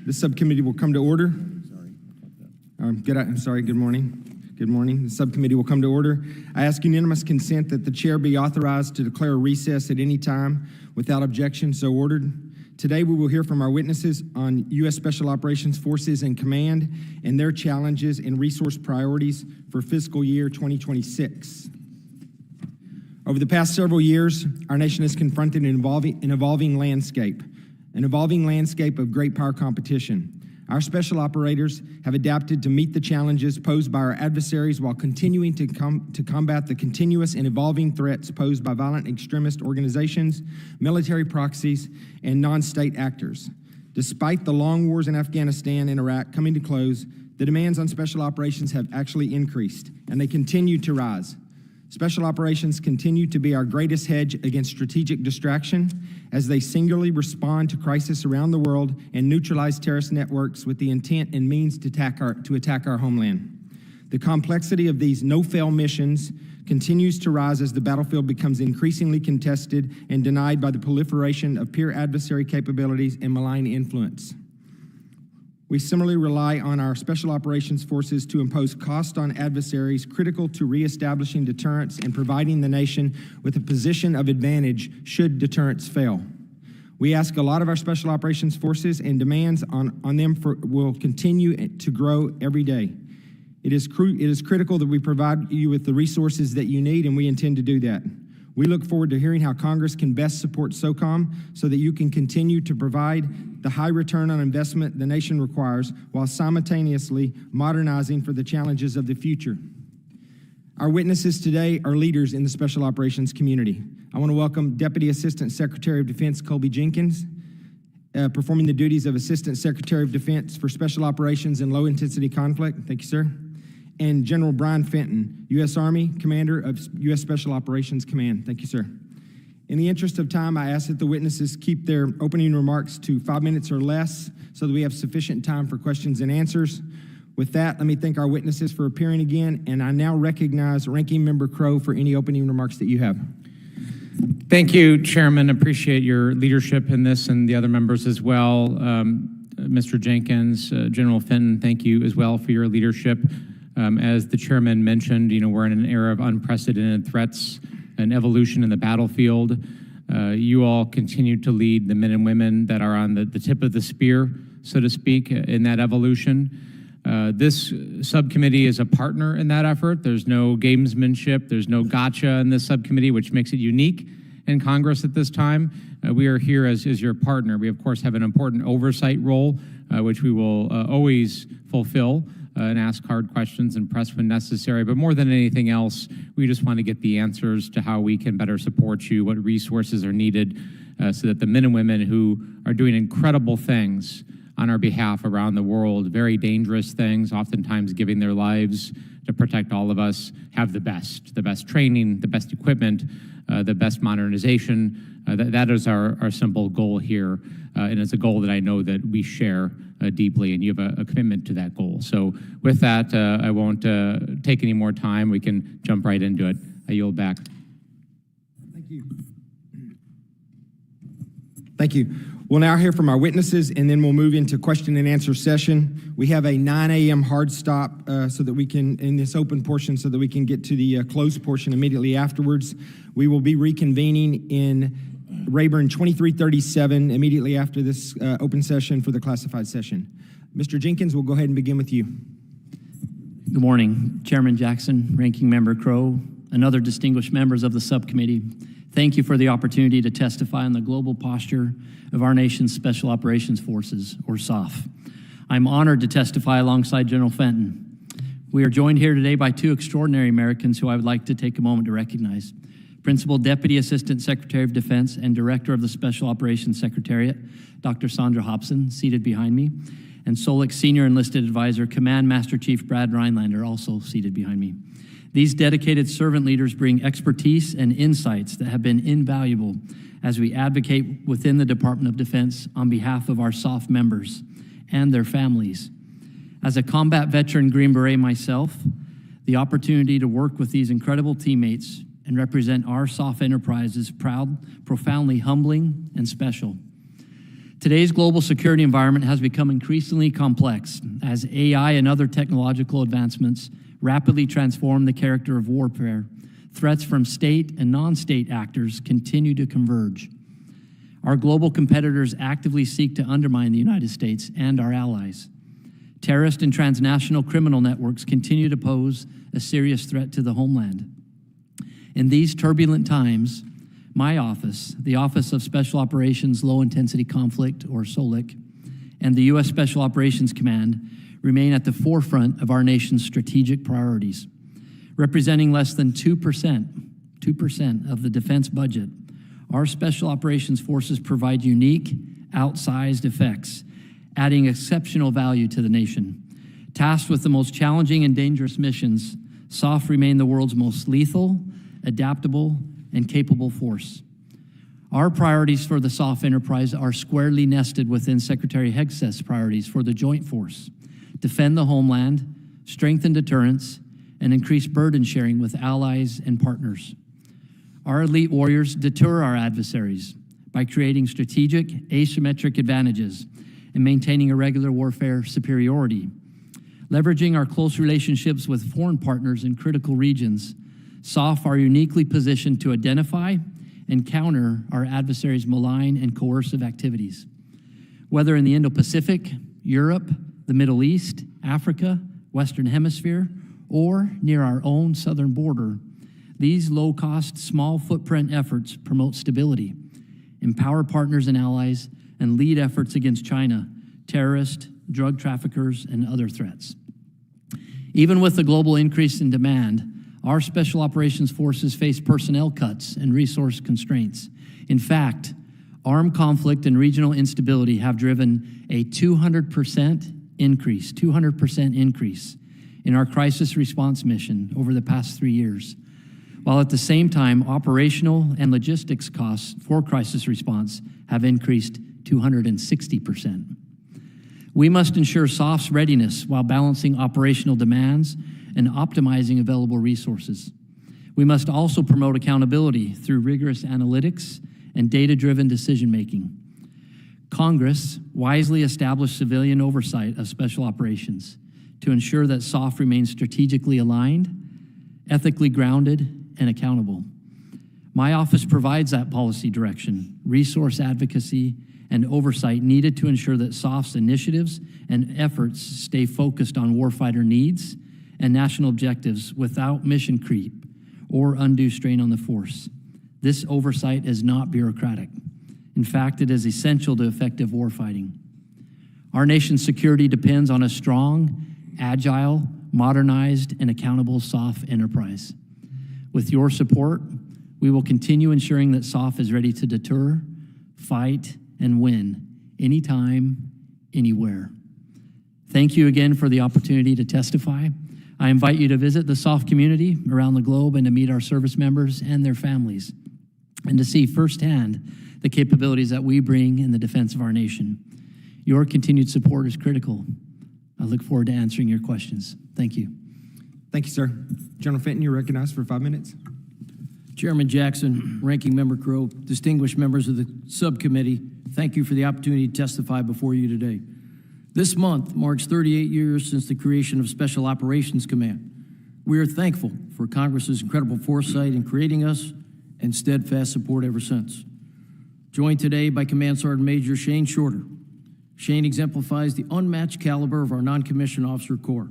This subcommittee will come to order. Good morning. Good morning. The subcommittee will come to order. I ask unanimous consent that the chair be authorized to declare a recess at any time without objection, so ordered. Today we will hear from our witnesses on U.S. Special Operations Forces and Command and their challenges and resource priorities for fiscal year 2026. Over the past several years, our nation has confronted an evolving landscape of great power competition. Our special operators have adapted to meet the challenges posed by our adversaries while continuing to combat the continuous and evolving threats posed by violent extremist organizations, military proxies, and non-state actors. Despite the long wars in Afghanistan and Iraq coming to close, the demands on special operations have actually increased, and they continue to rise. Special operations continue to be our greatest hedge against strategic distraction as they singularly respond to crisis around the world and neutralize terrorist networks with the intent and means to attack our homeland. The complexity of these no-fail missions continues to rise as the battlefield becomes increasingly contested and denied by the proliferation of peer adversary capabilities and malign influence. We similarly rely on our special operations forces to impose cost on adversaries critical to reestablishing deterrence and providing the nation with a position of advantage should deterrence fail. We ask a lot of our special operations forces, and demands on them will continue to grow every day. It is critical that we provide you with the resources that you need, and we intend to do that. We look forward to hearing how Congress can best support SOCOM so that you can continue to provide the high return on investment the nation requires while simultaneously modernizing for the challenges of the future. Our witnesses today are leaders in the special operations community. I want to welcome Deputy Assistant Secretary of Defense Colby Jenkins, performing the duties of Assistant Secretary of Defense for Special Operations and Low Intensity Conflict. Thank you, sir. And General Bryan Fenton, U.S. Army Commander of U.S. Special Operations Command. Thank you, sir. In the interest of time, I ask that the witnesses keep their opening remarks to 5 minutes or less so that we have sufficient time for questions and answers. With that, let me thank our witnesses for appearing again, and I now recognize Ranking Member Crow for any opening remarks that you have. Thank you, Chairman. Appreciate your leadership in this and the other members as well. Mr. Jenkins, General Fenton, thank you as well for your leadership. As the chairman mentioned, we're in an era of unprecedented threats and evolution in the battlefield. You all continue to lead the men and women that are on the tip of the spear, so to speak, in that evolution. This subcommittee is a partner in that effort. There's no gamesmanship, there's no gotcha in this subcommittee, which makes it unique in Congress at this time. We are here as your partner. We, of course, have an important oversight role, which we will always fulfill. And ask hard questions and press when necessary. But more than anything else, we just want to get the answers to how we can better support you, what resources are needed, so that the men and women who are doing incredible things on our behalf around the world, very dangerous things, oftentimes giving their lives to protect all of us, have the best training, the best equipment, the best modernization. That is our simple goal here, and it's a goal that I know that we share deeply, and you have a commitment to that goal. So with that, I won't take any more time. We can jump right into it. I yield back. Thank you. Thank you. We'll now hear from our witnesses, and then we'll move into question and answer session. We have a 9 a.m. hard stop so that we can, in this open portion, so that we can get to the closed portion immediately afterwards. We will be reconvening in Rayburn 2337 immediately after this open session for the classified session. Mr. Jenkins, we'll go ahead and begin with you. Good morning, Chairman Jackson, Ranking Member Crow, and other distinguished members of the subcommittee. Thank you for the opportunity to testify on the global posture of our nation's Special Operations Forces, or SOF. I'm honored to testify alongside General Fenton. We are joined here today by two extraordinary Americans who I would like to take a moment to recognize. Principal Deputy Assistant Secretary of Defense and Director of the Special Operations Secretariat, Dr. Sandra Hobson, seated behind me, and SOLIC Senior Enlisted Advisor, Command Master Chief Brad Rhinelander, also seated behind me. These dedicated servant leaders bring expertise and insights that have been invaluable as we advocate within the Department of Defense on behalf of our SOF members and their families. As a combat veteran Green Beret myself, the opportunity to work with these incredible teammates and represent our SOF enterprise is profoundly humbling and special. Today's global security environment has become increasingly complex as AI and other technological advancements rapidly transform the character of warfare. Threats from state and non-state actors continue to converge. Our global competitors actively seek to undermine the United States and our allies. Terrorist and transnational criminal networks continue to pose a serious threat to the homeland. In these turbulent times, my office, the Office of Special Operations Low Intensity Conflict, or SOLIC, and the U.S. Special Operations Command remain at the forefront of our nation's strategic priorities. Representing less than 2% of the defense budget, our Special Operations Forces provide unique, outsized effects, adding exceptional value to the nation. Tasked with the most challenging and dangerous missions, SOF remain the world's most lethal, adaptable, and capable force. Our priorities for the SOF enterprise are squarely nested within Secretary Hegseth's priorities for the Joint Force: defend the homeland, strengthen deterrence, and increase burden sharing with allies and partners. Our elite warriors deter our adversaries by creating strategic, asymmetric advantages and maintaining irregular warfare superiority. Leveraging our close relationships with foreign partners in critical regions, SOF are uniquely positioned to identify and counter our adversaries' malign and coercive activities. Whether in the Indo-Pacific, Europe, the Middle East, Africa, Western Hemisphere, or near our own southern border, these low-cost, small-footprint efforts promote stability, empower partners and allies, and lead efforts against China, terrorists, drug traffickers, and other threats. Even with the global increase in demand, our Special Operations Forces face personnel cuts and resource constraints. In fact, armed conflict and regional instability have driven a 200% increase in our crisis response mission over the past 3 years, while at the same time, operational and logistics costs for crisis response have increased 260%. We must ensure SOF's readiness while balancing operational demands and optimizing available resources. We must also promote accountability through rigorous analytics and data-driven decision-making. Congress wisely established civilian oversight of special operations to ensure that SOF remains strategically aligned, ethically grounded, and accountable. My office provides that policy direction, resource advocacy, and oversight needed to ensure that SOF's initiatives and efforts stay focused on warfighter needs and national objectives without mission creep or undue strain on the force. This oversight is not bureaucratic. In fact, it is essential to effective warfighting. Our nation's security depends on a strong, agile, modernized, and accountable SOF enterprise. With your support, we will continue ensuring that SOF is ready to deter, fight, and win anytime, anywhere. Thank you again for the opportunity to testify. I invite you to visit the SOF community around the globe and to meet our service members and their families, and to see firsthand the capabilities that we bring in the defense of our nation. Your continued support is critical. I look forward to answering your questions. Thank you. Thank you, sir. General Fenton, you're recognized for 5 minutes. Chairman Jackson, Ranking Member Crow, distinguished members of the subcommittee, thank you for the opportunity to testify before you today. This month marks 38 years since the creation of Special Operations Command. We are thankful for Congress's incredible foresight in creating us and steadfast support ever since. Joined today by Command Sergeant Major Shane Shorter. Shane exemplifies the unmatched caliber of our non-commissioned officer corps.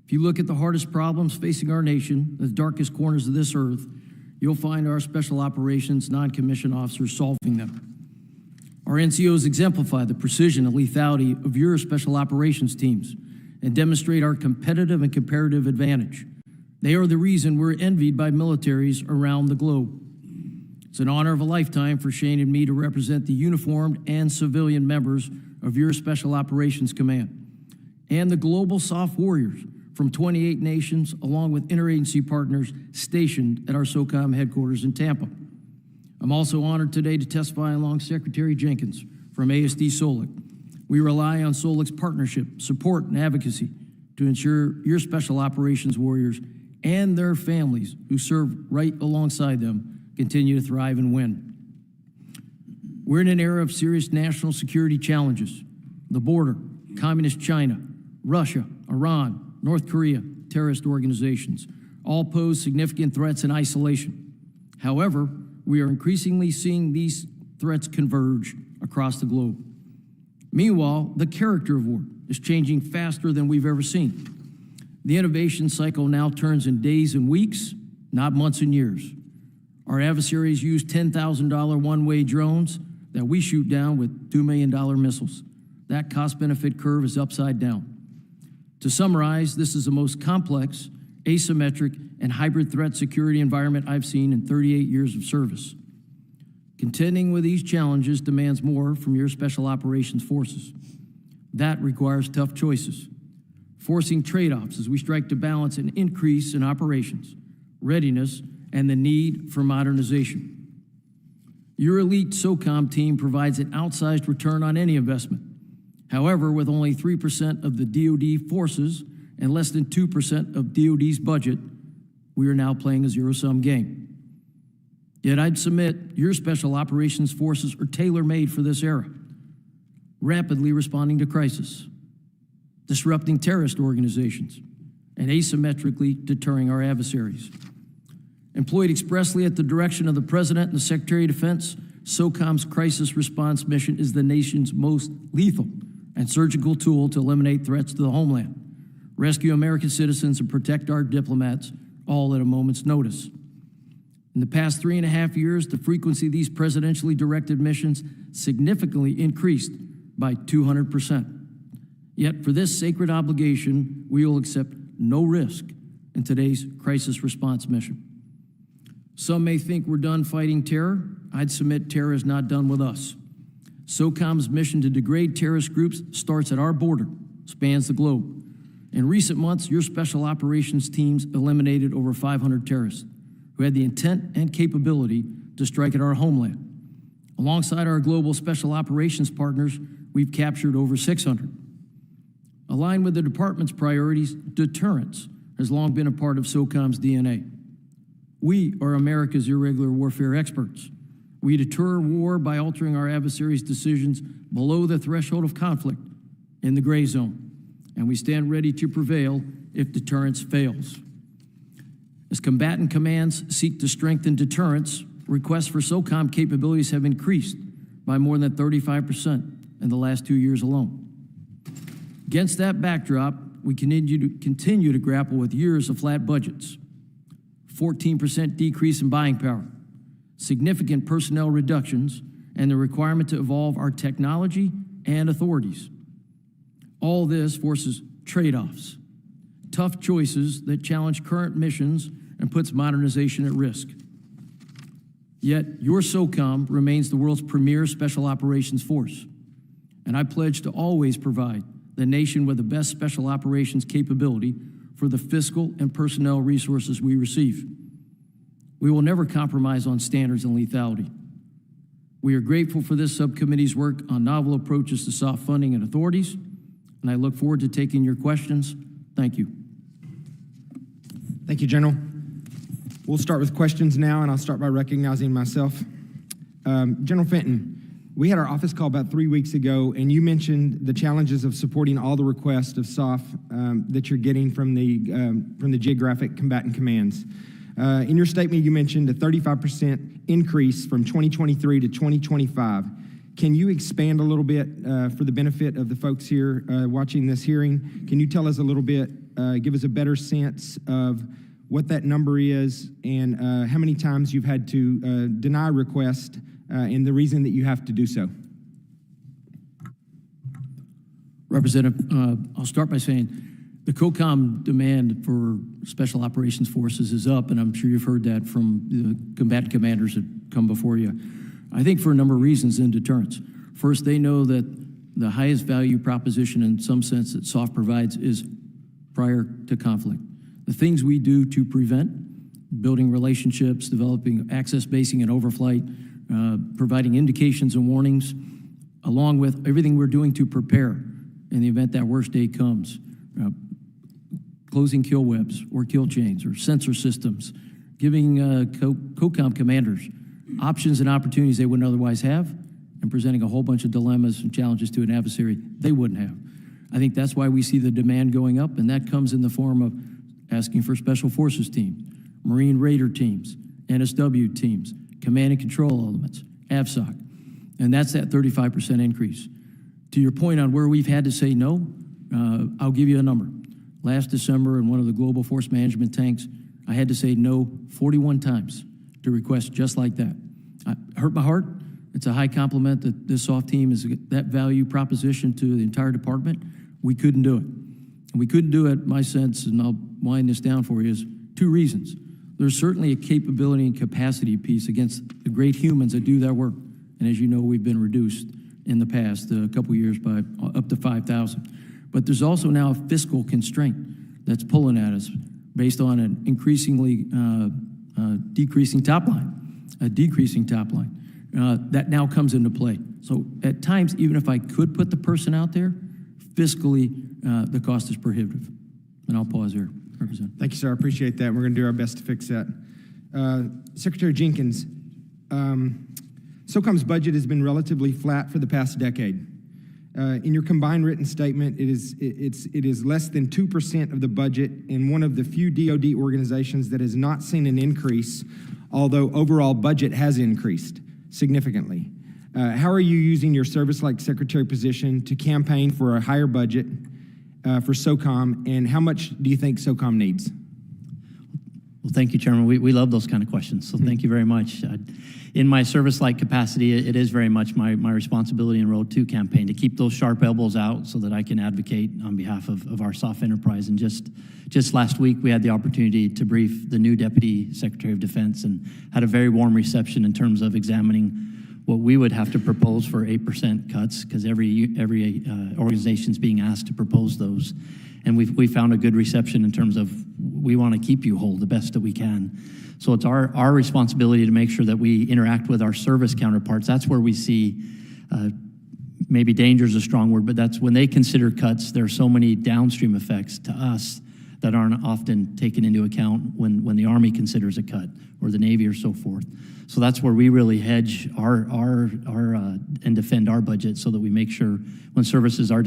If you look at the hardest problems facing our nation, the darkest corners of this earth, you'll find our Special Operations non-commissioned officers solving them. Our NCOs exemplify the precision and lethality of your Special Operations teams and demonstrate our competitive and comparative advantage. They are the reason we're envied by militaries around the globe. It's an honor of a lifetime for Shane and me to represent the uniformed and civilian members of your Special Operations Command and the global SOF warriors from 28 nations, along with interagency partners stationed at our SOCOM headquarters in Tampa. I'm also honored today to testify along Secretary Jenkins from ASD SOLIC. We rely on SOLIC's partnership, support, and advocacy to ensure your Special Operations warriors and their families who serve right alongside them continue to thrive and win. We're in an era of serious national security challenges. The border, communist China, Russia, Iran, North Korea, terrorist organizations, all pose significant threats in isolation. However, we are increasingly seeing these threats converge across the globe. Meanwhile, the character of war is changing faster than we've ever seen. The innovation cycle now turns in days and weeks, not months and years. Our adversaries use $10,000 one-way drones that we shoot down with $2 million missiles. That cost-benefit curve is upside down. To summarize, this is the most complex, asymmetric, and hybrid threat security environment I've seen in 38 years of service. Contending with these challenges demands more from your Special Operations Forces. That requires tough choices, forcing trade-offs as we strike to balance an increase in operations, readiness, and the need for modernization. Your elite SOCOM team provides an outsized return on any investment. However, with only 3% of the DoD forces and less than 2% of DoD's budget, we are now playing a zero-sum game. Yet I'd submit your Special Operations Forces are tailor-made for this era, rapidly responding to crisis, disrupting terrorist organizations, and asymmetrically deterring our adversaries. Employed expressly at the direction of the President and the Secretary of Defense, SOCOM's crisis response mission is the nation's most lethal and surgical tool to eliminate threats to the homeland, rescue American citizens, and protect our diplomats, all at a moment's notice. In the past 3.5 years, the frequency of these presidentially directed missions significantly increased by 200%. Yet for this sacred obligation, we will accept no risk in today's crisis response mission. Some may think we're done fighting terror. I'd submit terror is not done with us. SOCOM's mission to degrade terrorist groups starts at our border, spans the globe. In recent months, your special operations teams eliminated over 500 terrorists who had the intent and capability to strike at our homeland. Alongside our global special operations partners, we've captured over 600. Aligned with the department's priorities, deterrence has long been a part of SOCOM's DNA. We are America's irregular warfare experts. We deter war by altering our adversaries' decisions below the threshold of conflict in the gray zone, and we stand ready to prevail if deterrence fails. As combatant commands seek to strengthen deterrence, requests for SOCOM capabilities have increased by more than 35% in the last 2 years alone. Against that backdrop, we continue to grapple with years of flat budgets, 14% decrease in buying power, significant personnel reductions, and the requirement to evolve our technology and authorities. All this forces trade-offs, tough choices that challenge current missions and puts modernization at risk. Yet, your SOCOM remains the world's premier special operations force, and I pledge to always provide the nation with the best special operations capability for the fiscal and personnel resources we receive. We will never compromise on standards and lethality. We are grateful for this subcommittee's work on novel approaches to soft funding and authorities, and I look forward to taking your questions. Thank you. Thank you, General. We'll start with questions now, and I'll start by recognizing myself. General Fenton, we had our office call about 3 weeks ago, and you mentioned the challenges of supporting all the requests of SOF that you're getting from the geographic combatant commands. In your statement, you mentioned a 35% increase from 2023 to 2025. Can you expand a little bit for the benefit of the folks here watching this hearing? Can you tell us a little bit, give us a better sense of what that number is and how many times you've had to deny request and the reason that you have to do so? Representative, I'll start by saying the COCOM demand for Special Operations Forces is up, and I'm sure you've heard that from the combatant commanders that come before you. I think for a number of reasons in deterrence. First, they know that the highest value proposition in some sense that SOF provides is prior to conflict. The things we do to prevent, building relationships, developing access basing and overflight, providing indications and warnings, along with everything we're doing to prepare in the event that worst day comes. Closing kill webs or kill chains or sensor systems, giving COCOM commanders options and opportunities they wouldn't otherwise have, and presenting a whole bunch of dilemmas and challenges to an adversary they wouldn't have. I think that's why we see the demand going up, and that comes in the form of asking for Special Forces teams, Marine Raider teams, NSW teams, command and control elements, AVSOC, and that's that 35% increase. To your point on where we've had to say no, I'll give you a number. Last December, in one of the global force management tanks, I had to say no 41 times to requests just like that. Hurt my heart. It's a high compliment that this SOF team is that value proposition to the entire department. We couldn't do it. And we couldn't do it, my sense, and I'll wind this down for you, is two reasons. There's certainly a capability and capacity piece against the great humans that do that work. And as you know, we've been reduced in the past a couple years by up to 5,000. But there's also now a fiscal constraint that's pulling at us based on an increasingly decreasing top line, that now comes into play. So at times, even if I could put the person out there, fiscally, the cost is prohibitive. And I'll pause here, Representative. Thank you, sir. I appreciate that. We're going to do our best to fix that. Secretary Jenkins, SOCOM's budget has been relatively flat for the past decade. In your combined written statement, it is less than 2% of the budget and one of the few DoD organizations that has not seen an increase, although overall budget has increased significantly. How are you using your service-like secretary position to campaign for a higher budget for SOCOM, and how much do you think SOCOM needs? Well, thank you, Chairman. We love those kind of questions, so thank you very much. In my service-like capacity, it is very much my responsibility and role to campaign, to keep those sharp elbows out so that I can advocate on behalf of our SOF enterprise. And just last week, we had the opportunity to brief the new Deputy Secretary of Defense and had a very warm reception in terms of examining what we would have to propose for 8% cuts, because every organization's being asked to propose those. And we found a good reception in terms of we want to keep you whole the best that we can. So it's our responsibility to make sure that we interact with our service counterparts. That's where we see, maybe danger is a strong word, but that's when they consider cuts, there are so many downstream effects to us that aren't often taken into account when the Army considers a cut, or the Navy, or so forth. So that's where we really hedge and defend our budget, so that we make sure when services are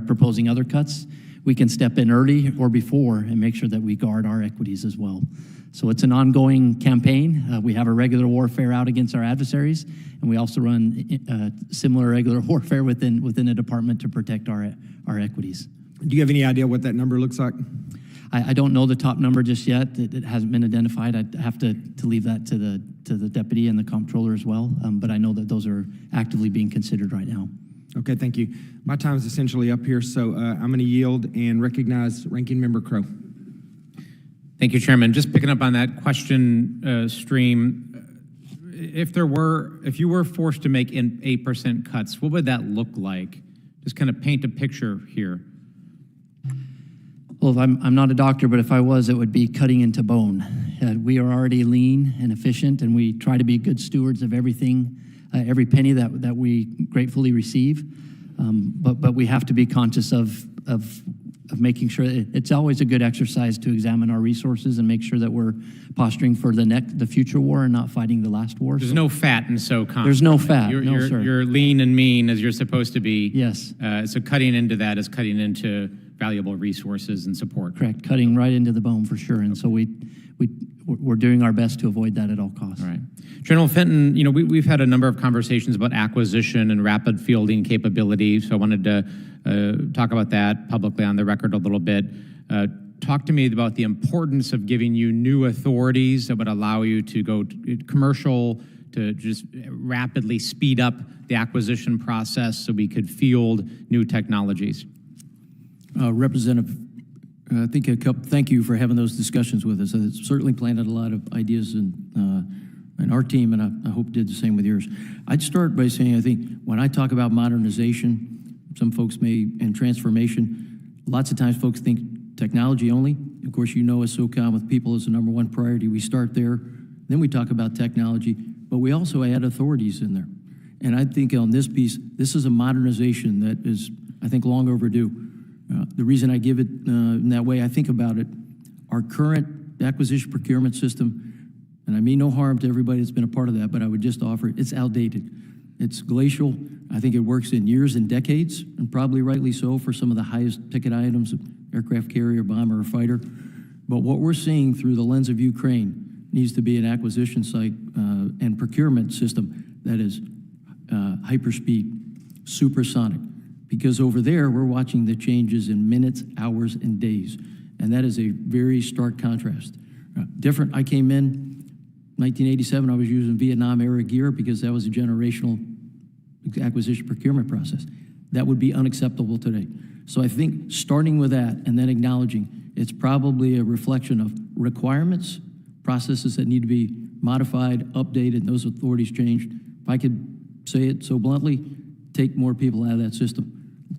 proposing other cuts, we can step in early or before and make sure that we guard our equities as well. So it's an ongoing campaign. We have a regular warfare out against our adversaries, and we also run similar regular warfare within a department to protect our equities. Do you have any idea what that number looks like? I don't know the top number just yet. It hasn't been identified. I'd have to leave that to the deputy and the comptroller as well. But I know that those are actively being considered right now. Okay, thank you. My time is essentially up here, so I'm going to yield and recognize Ranking Member Crow. Thank you, Chairman. Just picking up on that question stream, if you were forced to make 8% cuts, what would that look like? Just kind of paint a picture here. Well, I'm not a doctor, but if I was, it would be cutting into bone. We are already lean and efficient, and we try to be good stewards of everything, every penny that we gratefully receive. But we have to be conscious of making sure it's always a good exercise to examine our resources and make sure that we're posturing for the future war and not fighting the last war. There's no fat in SOCOM. There's no fat. No, sir. You're lean and mean as you're supposed to be. Yes. So cutting into that is cutting into valuable resources and support. Correct. Cutting right into the bone for sure. And so we're doing our best to avoid that at all costs. All right. General Fenton, we've had a number of conversations about acquisition and rapid fielding capability, so I wanted to talk about that publicly on the record a little bit. Talk to me about the importance of giving you new authorities that would allow you to go commercial, to just rapidly speed up the acquisition process so we could field new technologies. Representative, I think thank you for having those discussions with us. It's certainly planted a lot of ideas in our team, and I hope did the same with yours. I'd start by saying, I think when I talk about modernization, some folks and transformation, lots of times folks think technology only. Of course, as SOCOM with people is the #1 priority. We start there, then we talk about technology, but we also add authorities in there. And I think on this piece, this is a modernization that is, I think, long overdue. The reason I give it in that way, I think about it, our current acquisition procurement system, and I mean no harm to everybody that's been a part of that, but I would just offer it's outdated. It's glacial. I think it works in years and decades, and probably rightly so for some of the highest ticket items, aircraft carrier, bomber, or fighter. But what we're seeing through the lens of Ukraine needs to be an acquisition site and procurement system that is hyperspeed, supersonic. Because over there, we're watching the changes in minutes, hours, and days. And that is a very stark contrast. Different, I came in 1987, I was using Vietnam-era gear because that was a generational acquisition procurement process. That would be unacceptable today. So I think starting with that and then acknowledging it's probably a reflection of requirements, processes that need to be modified, updated, and those authorities changed. If I could say it so bluntly, take more people out of that system.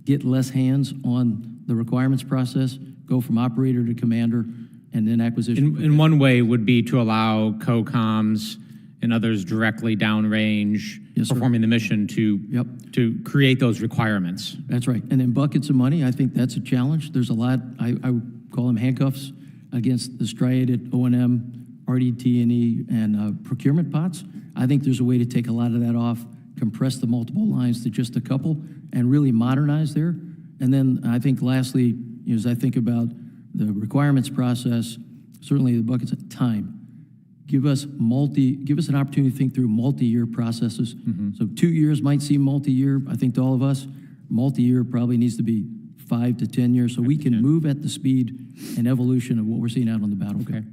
Get less hands on the requirements process, go from operator to commander, and then acquisition. In one way would be to allow COCOMs and others directly downrange, Yes, sir. performing the mission to create those requirements. That's right. And then buckets of money, I think that's a challenge. There's a lot, I would call them handcuffs against the striated O&M, RDT&E, and procurement pots. I think there's a way to take a lot of that off, compress the multiple lines to just a couple, and really modernize there. And then I think lastly, as I think about the requirements process, certainly the buckets of time. Give us an opportunity to think through multi-year processes. So 2 years might seem multi-year, I think to all of us. Multi-year probably needs to be 5 to 10 years so we can move at the speed and evolution of what we're seeing out on the battlefield. Okay.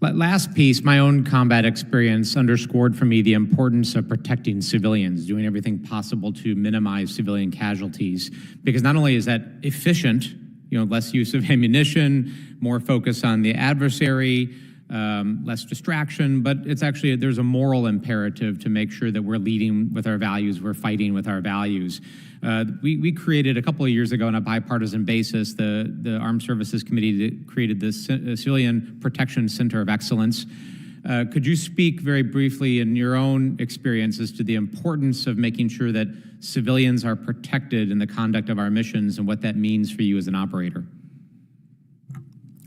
Last piece, my own combat experience underscored for me the importance of protecting civilians, doing everything possible to minimize civilian casualties, because not only is that efficient, less use of ammunition, more focus on the adversary, less distraction, but it's actually, there's a moral imperative to make sure that we're leading with our values, we're fighting with our values. We created a couple of years ago on a bipartisan basis, the Armed Services Committee that created the Civilian Protection Center of Excellence. Could you speak very briefly in your own experiences to the importance of making sure that civilians are protected in the conduct of our missions and what that means for you as an operator?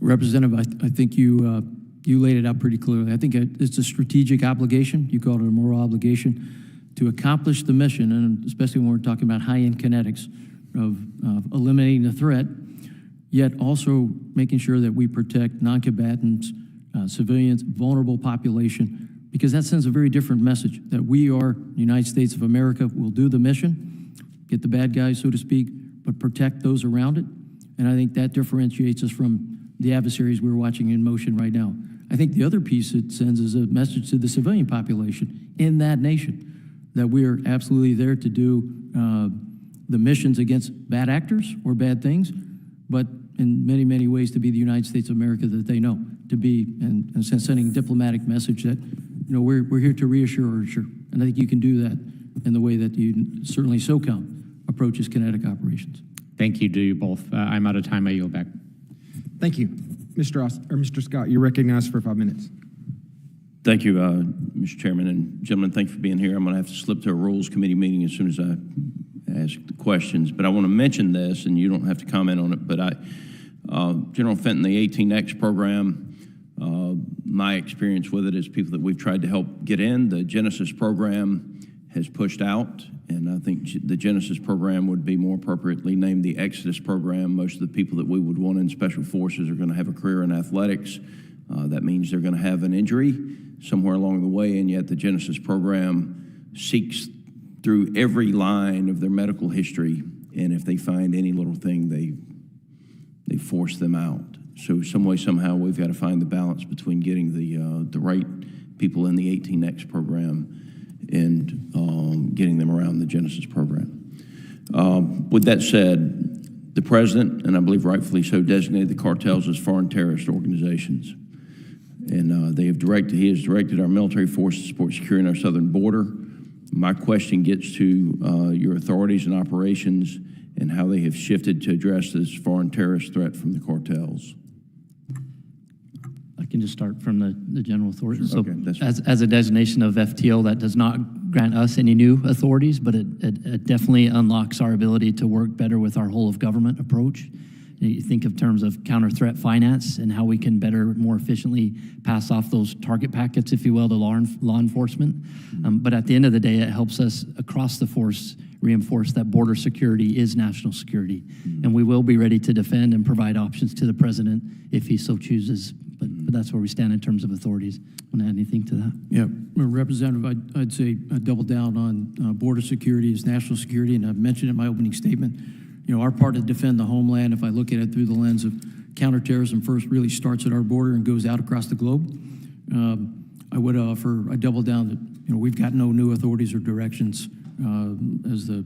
Representative, I think you laid it out pretty clearly. I think it's a strategic obligation. You called it a moral obligation to accomplish the mission, and especially when we're talking about high-end kinetics of eliminating the threat, yet also making sure that we protect non-combatants, civilians, vulnerable population, because that sends a very different message that we are the United States of America, will do the mission, get the bad guys, so to speak, but protect those around it. And I think that differentiates us from the adversaries we're watching in motion right now. I think the other piece it sends is a message to the civilian population in that nation that we are absolutely there to do the missions against bad actors or bad things, but in many, many ways to be the United States of America that they know, to be, and in a sense, sending a diplomatic message that, we're here to reassure or assure. And I think you can do that in the way that certainly SOCOM approaches kinetic operations. Thank you to you both. I'm out of time. I yield back. Thank you. Mr. Scott, you're recognized for 5 minutes. Thank you, Mr. Chairman, and gentlemen, thank you for being here. I'm going to have to slip to a Rules Committee meeting as soon as I ask the questions, but I want to mention this, and you don't have to comment on it, but General Fenton, the 18X program, my experience with it is people that we've tried to help get in. The Genesis program has pushed out, and I think the Genesis program would be more appropriately named the Exodus program. Most of the people that we would want in Special Forces are going to have a career in athletics. That means they're going to have an injury somewhere along the way, and yet the Genesis program seeks through every line of their medical history, and if they find any little thing, they force them out. So some way, somehow, we've got to find the balance between getting the right people in the 18X program and getting them around the Genesis program. With that said, the President, and I believe rightfully so, designated the cartels as foreign terrorist organizations. And he has directed our military forces to support securing our southern border. My question gets to your authorities and operations and how they have shifted to address this foreign terrorist threat from the cartels. I can just start from the general authority. Sure. So Okay, as a designation of FTO, that does not grant us any new authorities, but it definitely unlocks our ability to work better with our whole of government approach. You think of terms of counter-threat finance and how we can better, more efficiently pass off those target packets, if you will, to law enforcement. But at the end of the day, it helps us across the force reinforce that border security is national security. And we will be ready to defend and provide options to the president if he so chooses. But that's where we stand in terms of authorities. Want to add anything to that? Yeah, Representative, I'd say double down on border security is national security, and I've mentioned in my opening statement, you know, our part to defend the homeland, if I look at it through the lens of counterterrorism first, really starts at our border and goes out across the globe. I would offer a double down that, you know, we've got no new authorities or directions, as the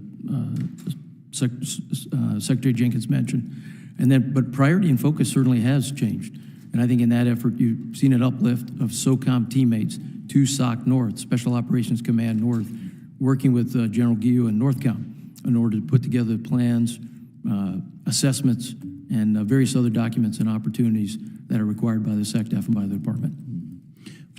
Secretary Jenkins mentioned. And then, but priority and focus certainly has changed. And I think in that effort, you've seen an uplift of SOCOM teammates to SOC North, Special Operations Command North, working with General Guillou and Northcom in order to put together plans, assessments, and various other documents and opportunities that are required by the SecDef and by the department.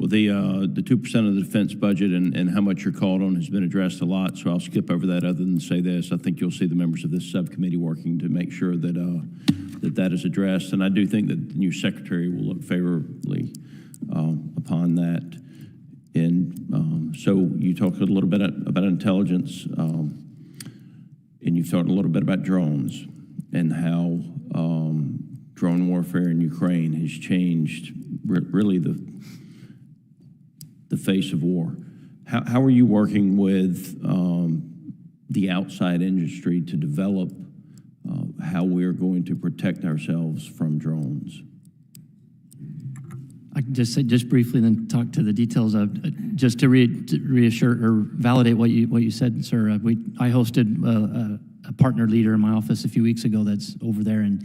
Well, the 2% of the defense budget and how much you're called on has been addressed a lot, so I'll skip over that other than say this. I think you'll see the members of this subcommittee working to make sure that that is addressed, and I do think that the new secretary will look favorably upon that. And so you talked a little bit about intelligence, and you've talked a little bit about drones and how drone warfare in Ukraine has changed really the face of war. How are you working with the outside industry to develop how we're going to protect ourselves from drones? I can just say, just briefly, then talk to the details of, just to reassure or validate what you said, sir. I hosted a partner leader in my office a few weeks ago that's over there, and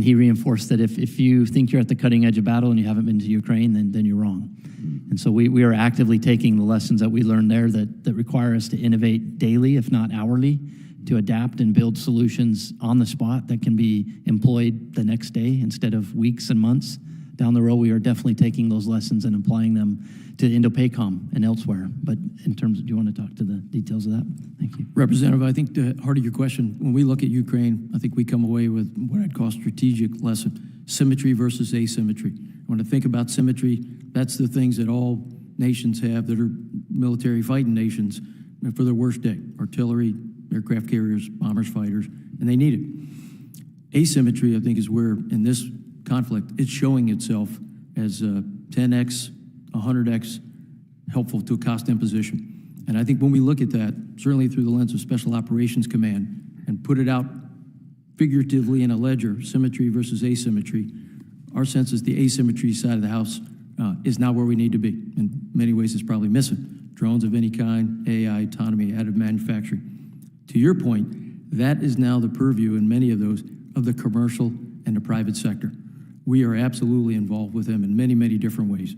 he reinforced that if you think you're at the cutting edge of battle and you haven't been to Ukraine, then you're wrong. And so we are actively taking the lessons that we learned there that require us to innovate daily, if not hourly, to adapt and build solutions on the spot that can be employed the next day instead of weeks and months down the road. We are definitely taking those lessons and applying them to Indo-PACOM and elsewhere. But in terms of, do you want to talk to the details of that? Thank you. Representative, I think the heart of your question, when we look at Ukraine, I think we come away with what I'd call strategic lesson, symmetry versus asymmetry. When I think about symmetry, that's the things that all nations have that are military fighting nations for their worst day: artillery, aircraft carriers, bombers, fighters, and they need it. Asymmetry, I think, is where in this conflict it's showing itself as 10x, 100x helpful to a cost imposition. And I think when we look at that, certainly through the lens of Special Operations Command, and put it out figuratively in a ledger, symmetry versus asymmetry, our sense is the asymmetry side of the house is not where we need to be. In many ways, it's probably missing. Drones of any kind, AI, autonomy, additive manufacturing. To your point, that is now the purview in many of those of the commercial and the private sector. We are absolutely involved with them in many, many different ways.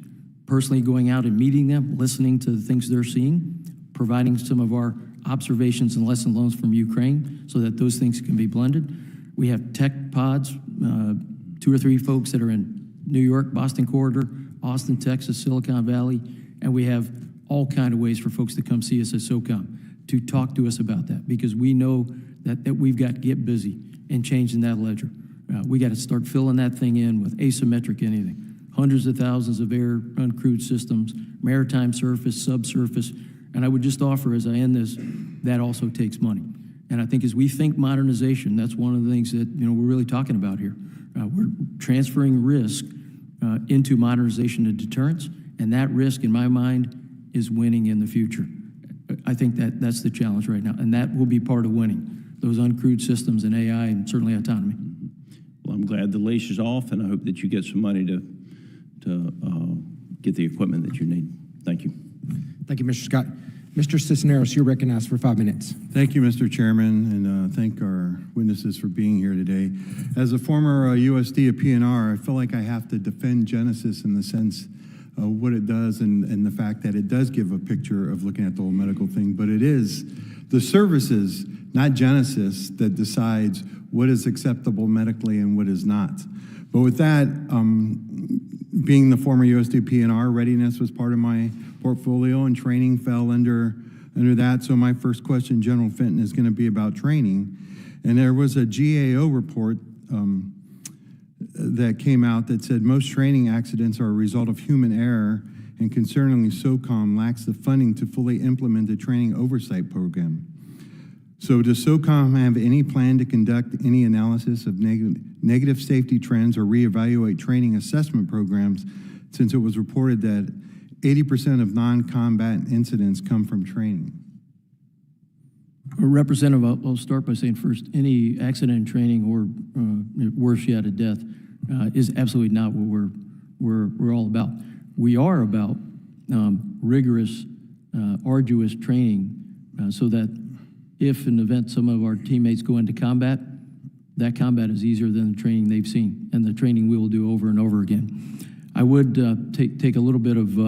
Personally going out and meeting them, listening to the things they're seeing, providing some of our observations and lesson learned from Ukraine so that those things can be blended. We have tech pods, 2 or 3 folks that are in New York, Boston corridor, Austin, Texas, Silicon Valley, and we have all kind of ways for folks to come see us at SOCOM to talk to us about that, because we know that we've got to get busy and changing that ledger. We got to start filling that thing in with asymmetric anything. Hundreds of thousands of air uncrewed systems, maritime surface, subsurface, and I would just offer as I end this, that also takes money. And I think as we think modernization, that's one of the things that we're really talking about here. We're transferring risk into modernization and deterrence, and that risk, in my mind, is winning in the future. I think that's the challenge right now, and that will be part of winning, those uncrewed systems and AI and certainly autonomy. Well, I'm glad the leash is off, and I hope that you get some money to get the equipment that you need. Thank you. Thank you, Mr. Scott. Mr. Cisneros, you're recognized for 5 minutes. Thank you, Mr. Chairman, and thank our witnesses for being here today. As a former USD of PNR, I feel like I have to defend Genesis in the sense of what it does and the fact that it does give a picture of looking at the whole medical thing, but it is the services, not Genesis, that decides what is acceptable medically and what is not. But with that, being the former USD PNR, readiness was part of my portfolio, and training fell under that. So my first question, General Fenton, is going to be about training. And there was a GAO report that came out that said most training accidents are a result of human error, and concerningly, SOCOM lacks the funding to fully implement the training oversight program. So does SOCOM have any plan to conduct any analysis of negative safety trends or reevaluate training assessment programs, since it was reported that 80% of non-combat incidents come from training? Representative, I'll start by saying first, any accident in training or worse yet, a death is absolutely not what we're all about. We are about rigorous, arduous training so that if in the event some of our teammates go into combat, that combat is easier than the training they've seen and the training we will do over and over again. I would take a little bit of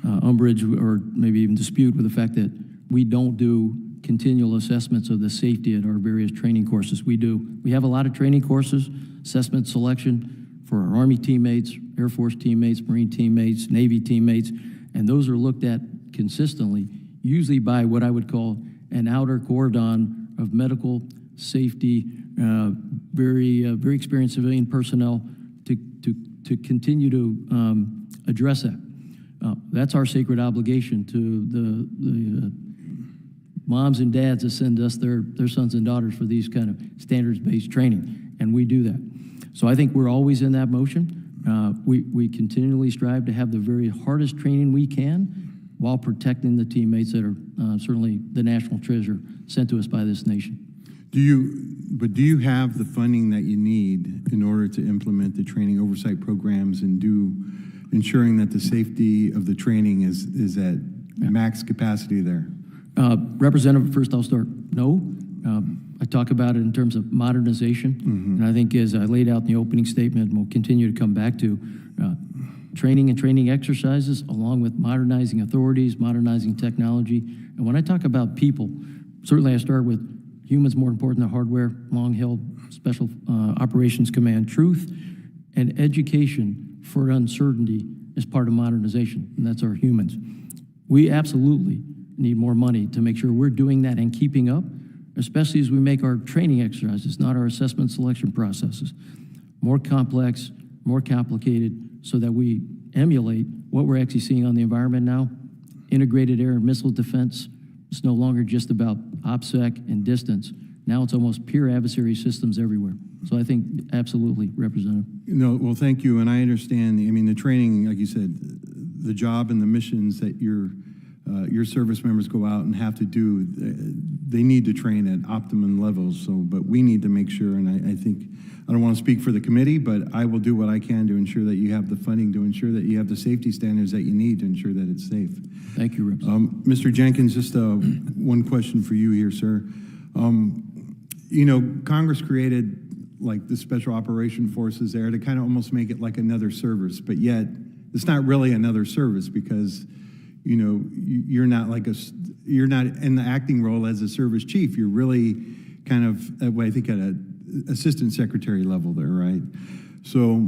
umbrage or maybe even dispute with the fact that we don't do continual assessments of the safety at our various training courses. We do. We have a lot of training courses, assessment selection for our Army teammates, Air Force teammates, Marine teammates, Navy teammates, and those are looked at consistently, usually by what I would call an outer cordon of medical safety, very experienced civilian personnel to continue to address that. That's our sacred obligation to the moms and dads that send us their sons and daughters for these kind of standards-based training, and we do that. So I think we're always in that motion. We continually strive to have the very hardest training we can while protecting the teammates that are certainly the national treasure sent to us by this nation. Do you have the funding that you need in order to implement the training oversight programs and ensuring that the safety of the training is at max capacity there? Representative, first I'll start. No. I talk about it in terms of modernization, and I think as I laid out in the opening statement, and we'll continue to come back to, training and training exercises along with modernizing authorities, modernizing technology. And when I talk about people, certainly I start with humans more important than hardware, long-held Special Operations Command truth, and education for uncertainty is part of modernization, and that's our humans. We absolutely need more money to make sure we're doing that and keeping up, especially as we make our training exercises, not our assessment selection processes, more complex, more complicated, so that we emulate what we're actually seeing on the environment now. Integrated air and missile defense. It's no longer just about OPSEC and distance. Now it's almost peer adversary systems everywhere. So I think absolutely, Representative. No, well, thank you, and I understand. I mean, the training, like you said, the job and the missions that your service members go out and have to do, they need to train at optimum levels. So, but we need to make sure, and I think, I don't want to speak for the committee, but I will do what I can to ensure that you have the funding, to ensure that you have the safety standards that you need to ensure that it's safe. Thank you, Representative. Mr. Jenkins, just one question for you here, sir. You know, Congress created like the Special Operation Forces there to kind of almost make it like another service, but yet it's not really another service because, you know, you're not you're not in the acting role as a service chief. You're really kind of, I think, at an assistant secretary level there, right? So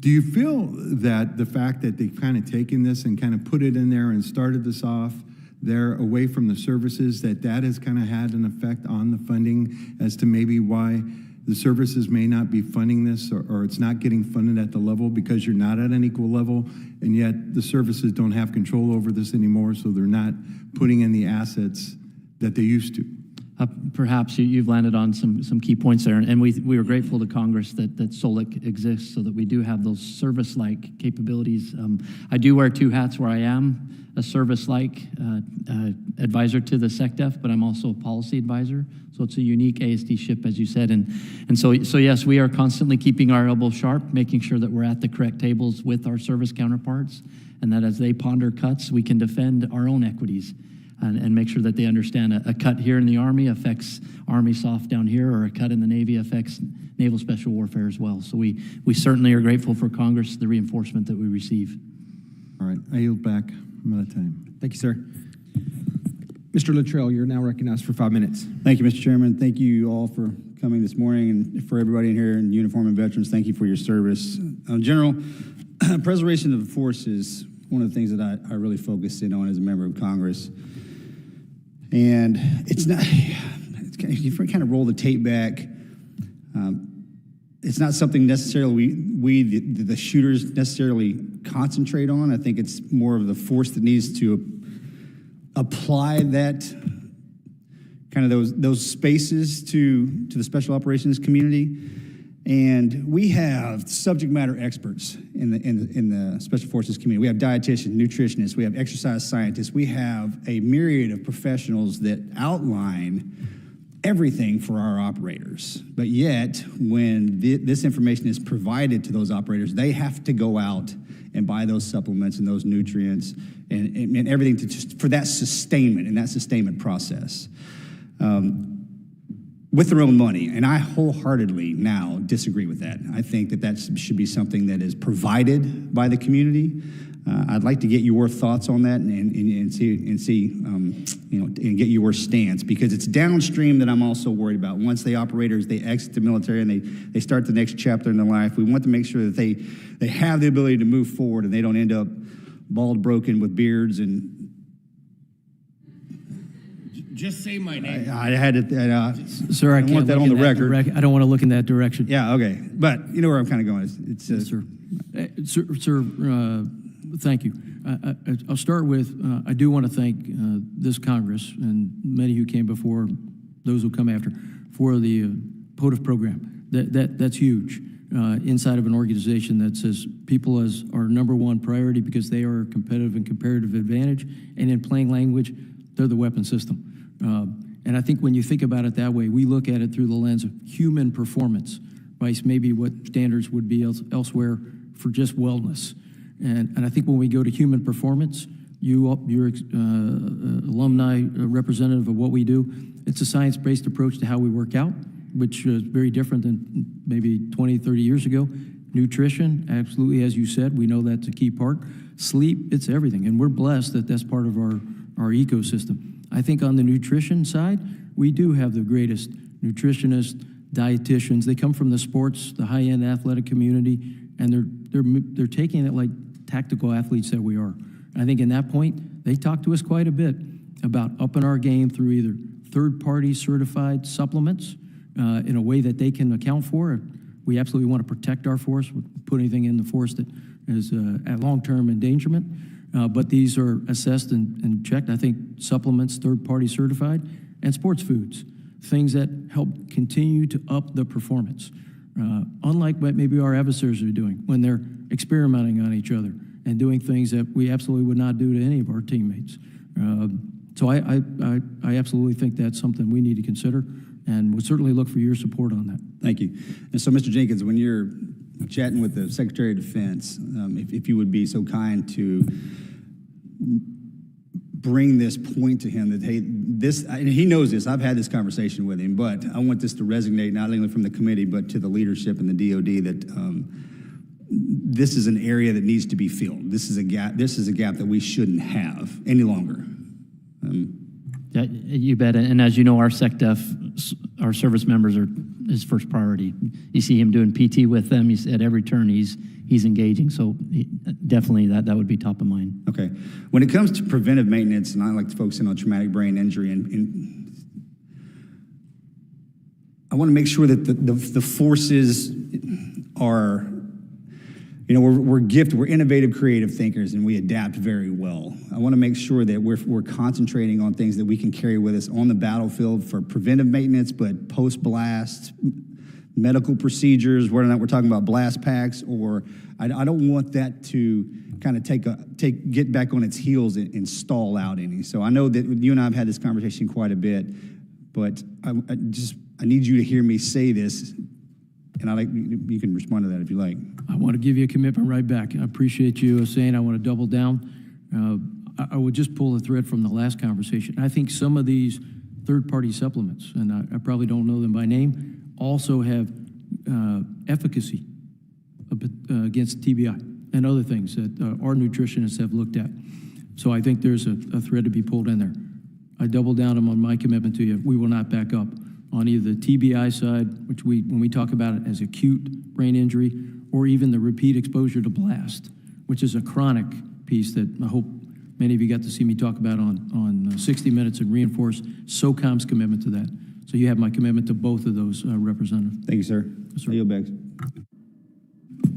do you feel that the fact that they've kind of taken this and kind of put it in there and started this off there away from the services, that has kind of had an effect on the funding as to maybe why the services may not be funding this, or it's not getting funded at the level because you're not at an equal level, and yet the services don't have control over this anymore, so they're not putting in the assets that they used to? Perhaps you've landed on some key points there, and we are grateful to Congress that SOLIC exists so that we do have those service-like capabilities. I do wear two hats where I am a service-like advisor to the SecDef, but I'm also a policy advisor. So it's a unique ASD ship, as you said. And so yes, we are constantly keeping our elbow sharp, making sure that we're at the correct tables with our service counterparts, and that as they ponder cuts, we can defend our own equities and make sure that they understand a cut here in the Army affects Army SOF down here, or a cut in the Navy affects Naval Special Warfare as well. So we certainly are grateful for Congress, the reinforcement that we receive. All right, I yield back. I'm out of time. Thank you, sir. Mr. Luttrell, you're now recognized for 5 minutes. Thank you, Mr. Chairman. Thank you all for coming this morning, and for everybody in here in uniform and veterans, thank you for your service. General, preservation of the force is one of the things that I really focus in on as a member of Congress. And it's not, if you kind of roll the tape back, it's not something necessarily the shooters necessarily concentrate on. I think it's more of the force that needs to apply that kind of those spaces to the special operations community. And we have subject matter experts in the special forces community. We have dietitians, nutritionists, we have exercise scientists, we have a myriad of professionals that outline everything for our operators. But yet, when this information is provided to those operators, they have to go out and buy those supplements and those nutrients and everything for that sustainment and that sustainment process. With their own money, and I wholeheartly now disagree with that. I think that should be something that is provided by the community. I'd like to get your thoughts on that and see and get your stance, because it's downstream that I'm also worried about. Once the operators, they exit the military and they start the next chapter in their life, we want to make sure that they have the ability to move forward and they don't end up bald, broken with beards and. Just say my name. I had it. Sir, I can't want that look on in the record. I don't want to look in that direction. Yeah, okay. But you know where I'm kind of going. It's Yes, sir. Sir, thank you. I'll start with, I do want to thank this Congress and many who came before, those who come after, for the POTUS program. That's huge inside of an organization that says people as our number one priority because they are a competitive and comparative advantage, and in plain language, they're the weapon system. And I think when you think about it that way, we look at it through the lens of human performance, vice maybe what standards would be elsewhere for just wellness. And I think when we go to human performance, you're alumni representative of what we do. It's a science-based approach to how we work out, which is very different than maybe 20, 30 years ago. Nutrition, absolutely, as you said, we know that's a key part. Sleep, it's everything. And we're blessed that that's part of our ecosystem. I think on the nutrition side, we do have the greatest nutritionists, dietitians. They come from the sports, the high-end athletic community, and they're taking it like tactical athletes that we are. I think in that point, they talk to us quite a bit about upping our game through either third-party certified supplements in a way that they can account for. We absolutely want to protect our force, put anything in the force that is at long-term endangerment. But these are assessed and checked. I think supplements, third-party certified, and sports foods, things that help continue to up the performance. Unlike what maybe our adversaries are doing when they're experimenting on each other and doing things that we absolutely would not do to any of our teammates. So I absolutely think that's something we need to consider, and would certainly look for your support on that. Thank you. And so, Mr. Jenkins, when you're chatting with the Secretary of Defense, if you would be so kind to bring this point to him that, hey, this, and he knows this, I've had this conversation with him, but I want this to resonate not only from the committee, but to the leadership and the DOD that this is an area that needs to be filled. This is a gap that we shouldn't have any longer. Yeah, you bet. And as you know, our SecDef, our service members are his first priority. You see him doing PT with them. He's at every turn. He's engaging. So definitely that would be top of mind. Okay. When it comes to preventive maintenance, and I like to focus in on traumatic brain injury, and I want to make sure that the forces are, you know, we're gifted, we're innovative, creative thinkers, and we adapt very well. I want to make sure that we're concentrating on things that we can carry with us on the battlefield for preventive maintenance, but post-blast, medical procedures, whether or not we're talking about blast packs, or I don't want that to kind of get back on its heels and stall out any. So I know that you and I have had this conversation quite a bit, but I need you to hear me say this, and you can respond to that if you like. I want to give you a commitment right back. I appreciate you saying I want to double down. I would just pull a thread from the last conversation. I think some of these third-party supplements, and I probably don't know them by name, also have efficacy against TBI and other things that our nutritionists have looked at. So I think there's a thread to be pulled in there. I double down on my commitment to you. We will not back up on either the TBI side, which when we talk about it as acute brain injury, or even the repeat exposure to blast, which is a chronic piece that I hope many of you got to see me talk about on 60 Minutes and reinforce SOCOM's commitment to that. So you have my commitment to both of those, Representative. Thank you, sir. Yes, sir. I yield back.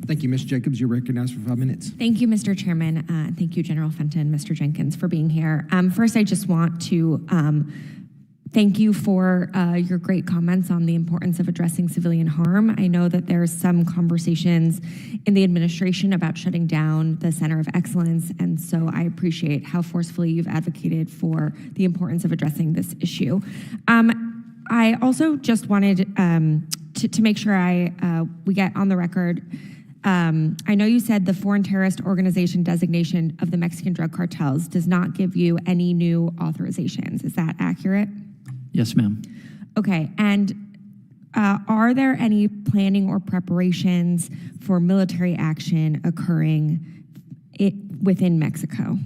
Thank you, Ms. Jacobs. You're recognized for 5 minutes. Thank you, Mr. Chairman. Thank you, General Fenton, Mr. Jenkins, for being here. First, I just want to thank you for your great comments on the importance of addressing civilian harm. I know that there's some conversations in the administration about shutting down the Center of Excellence, and so I appreciate how forcefully you've advocated for the importance of addressing this issue. I also just wanted to make sure we get on the record. I know you said the foreign terrorist organization designation of the Mexican drug cartels does not give you any new authorizations. Is that accurate? Yes, ma'am. Okay, and are there any planning or preparations for military action occurring within Mexico?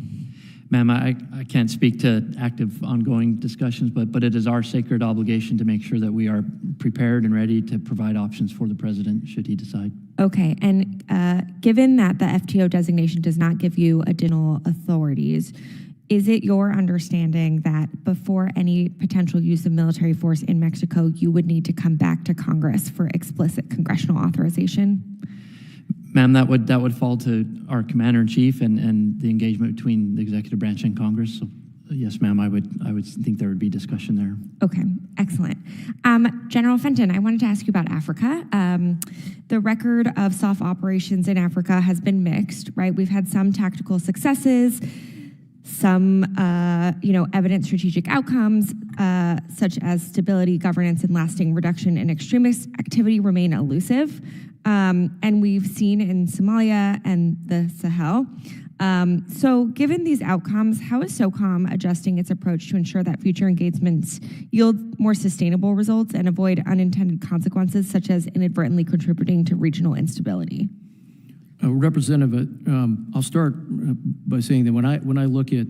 Ma'am, I can't speak to active ongoing discussions, but it is our sacred obligation to make sure that we are prepared and ready to provide options for the president should he decide. Okay, and given that the FTO designation does not give you additional authorities, is it your understanding that before any potential use of military force in Mexico, you would need to come back to Congress for explicit congressional authorization? Ma'am, that would fall to our commander-in-chief and the engagement between the executive branch and Congress. So, yes, ma'am, I would think there would be discussion there. Okay, excellent. General Fenton, I wanted to ask you about Africa. The record of SOF operations in Africa has been mixed, right? We've had some tactical successes, some evident strategic outcomes, such as stability, governance, and lasting reduction in extremist activity remain elusive. And we've seen in Somalia and the Sahel. So given these outcomes, how is SOCOM adjusting its approach to ensure that future engagements yield more sustainable results and avoid unintended consequences, such as inadvertently contributing to regional instability? Representative, I'll start by saying that when I look at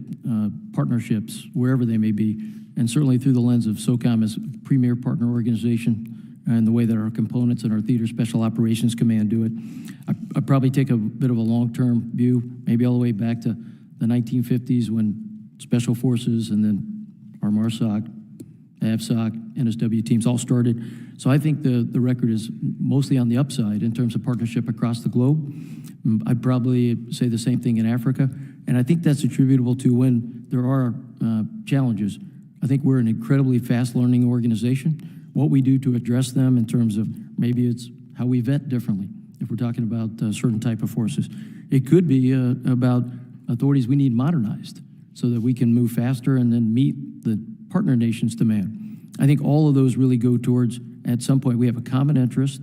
partnerships, wherever they may be, and certainly through the lens of SOCOM as a premier partner organization and the way that our components and our Theater Special Operations Command do it, I probably take a bit of a long-term view, maybe all the way back to the 1950s when Special Forces and then our MARSOC, AFSOC, NSW teams all started. So I think the record is mostly on the upside in terms of partnership across the globe. I'd probably say the same thing in Africa. And I think that's attributable to when there are challenges. I think we're an incredibly fast-learning organization. What we do to address them in terms of maybe it's how we vet differently, if we're talking about certain type of forces. It could be about authorities we need modernized so that we can move faster and then meet the partner nation's demand. I think all of those really go towards, at some point, we have a common interest.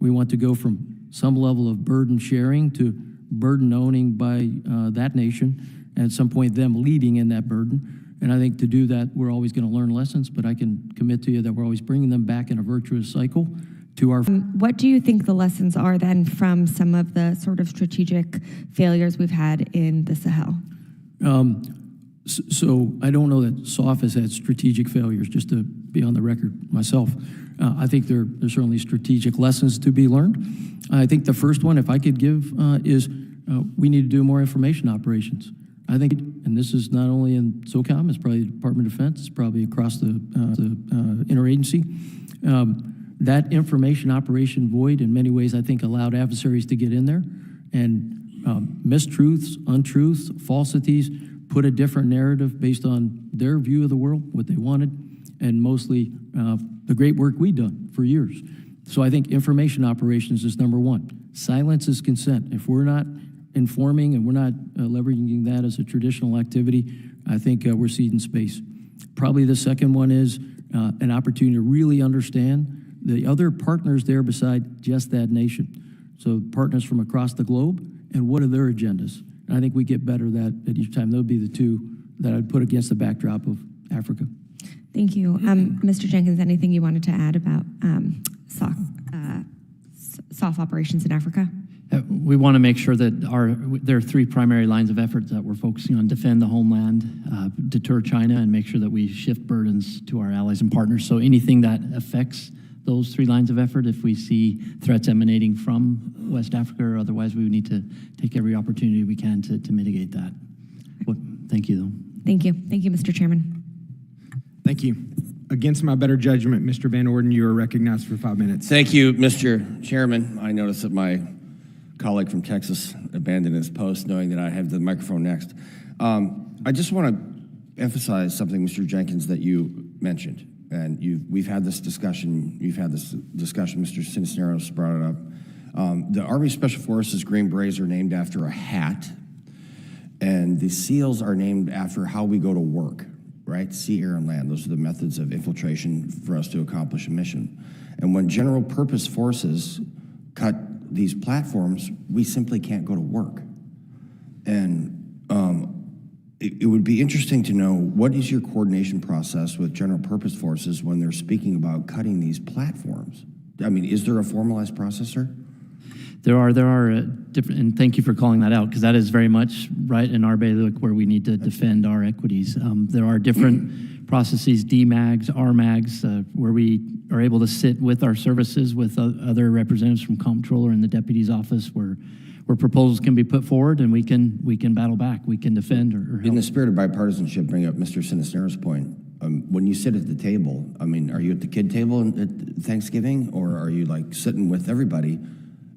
We want to go from some level of burden sharing to burden owning by that nation, and at some point them leading in that burden. And I think to do that, we're always going to learn lessons, but I can commit to you that we're always bringing them back in a virtuous cycle to our... What do you think the lessons are then from some of the sort of strategic failures we've had in the Sahel? So I don't know that SOF has had strategic failures, just to be on the record myself. I think there's certainly strategic lessons to be learned. I think the first one, if I could give, is we need to do more information operations. I think, and this is not only in SOCOM, it's probably the Department of Defense, it's probably across the interagency. That information operation void, in many ways, I think allowed adversaries to get in there and mistruths, untruths, falsities, put a different narrative based on their view of the world, what they wanted, and mostly the great work we've done for years. So I think information operations is number one. Silence is consent. If we're not informing and we're not leveraging that as a traditional activity, I think we're ceding space. Probably the second one is an opportunity to really understand the other partners there beside just that nation. So partners from across the globe and what are their agendas. And I think we get better at each time. Those would be the two that I'd put against the backdrop of Africa. Thank you. Mr. Jenkins, anything you wanted to add about SOF operations in Africa? We want to make sure that there are three primary lines of effort that we're focusing on: defend the homeland, deter China, and make sure that we shift burdens to our allies and partners. So anything that affects those three lines of effort, if we see threats emanating from West Africa or otherwise, we would need to take every opportunity we can to mitigate that. Thank you, though. Thank you. Thank you, Mr. Chairman. Thank you. Against my better judgment, Mr. Van Orden, you are recognized for 5 minutes. Thank you, Mr. Chairman. I noticed that my colleague from Texas abandoned his post knowing that I have the microphone next. I just want to emphasize something, Mr. Jenkins, that you mentioned. And we've had this discussion, Mr. Cisneros brought it up. The Army Special Forces Green Berets are named after a hat, and the SEALs are named after how we go to work, right? Sea, air, and land. Those are the methods of infiltration for us to accomplish a mission. And when general purpose forces cut these platforms, we simply can't go to work. And it would be interesting to know, what is your coordination process with general purpose forces when they're speaking about cutting these platforms? I mean, is there a formalized process, sir? There are different, and thank you for calling that out, because that is very much right in our bailiwick where we need to defend our equities. There are different processes, DMAGs, RMAGs, where we are able to sit with our services, with other representatives from comptroller and the deputy's office, where proposals can be put forward and we can battle back, we can defend or help. In the spirit of bipartisanship, bring up Mr. Cisneros' point. When you sit at the table, I mean, are you at the kid table at Thanksgiving, or are you like sitting with everybody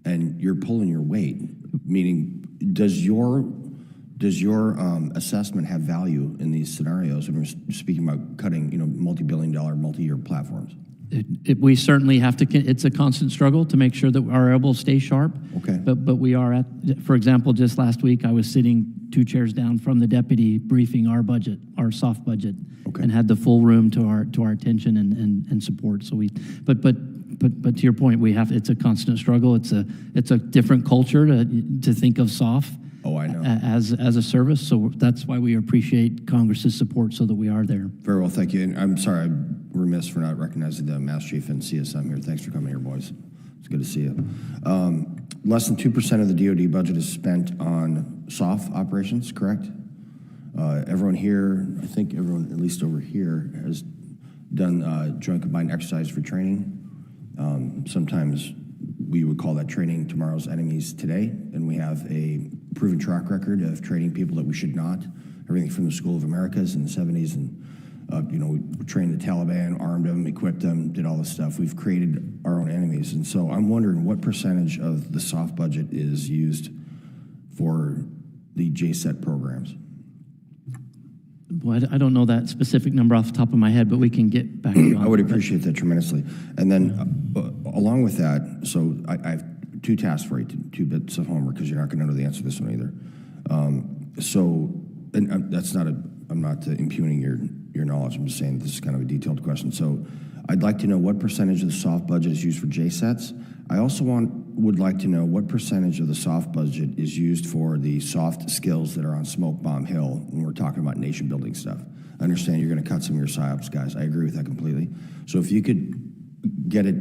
and you're pulling your weight? Meaning, does your assessment have value in these scenarios when we're speaking about cutting, multi-billion-dollar, multi-year platforms? We certainly have to. It's a constant struggle to make sure that we're able to stay sharp. Okay. But we are for example, just last week I was sitting 2 chairs down from the deputy briefing our budget, our soft budget, Okay. and had the full room to our attention and support. So but to your point, it's a constant struggle. It's a different culture to think of soft. Oh, I know. As a service. So that's why we appreciate Congress's support so that we are there. Very well, thank you. And I'm sorry, I'm remiss for not recognizing the Master Chief and CSM here. Thanks for coming here, boys. It's good to see you. Less than 2% of the DoD budget is spent on SOF operations, correct? Everyone here, I think everyone, at least over here, has done joint combined exercise for training. Sometimes we would call that training tomorrow's enemies today, and we have a proven track record of training people that we should not. Everything from the School of Americas in the 70s, and we trained the Taliban, armed them, equipped them, did all this stuff. We've created our own enemies, and so I'm wondering what percentage of the soft budget is used for the JSET programs. Well, I don't know that specific number off the top of my head, but we can get back to you on I would that. appreciate that tremendously. And then along with that, so I have 2 tasks for you, 2 bits of homework, because you're not going to know the answer to this one either. That's not I'm not impugning your knowledge. I'm just saying this is kind of a detailed question. So I'd like to know what percentage of the soft budget is used for JSETs. I also would like to know what percentage of the soft budget is used for the soft skills that are on Smoke Bomb Hill when we're talking about nation building stuff. I understand you're going to cut some of your PSYOPs, guys. I agree with that completely. So if you could get it,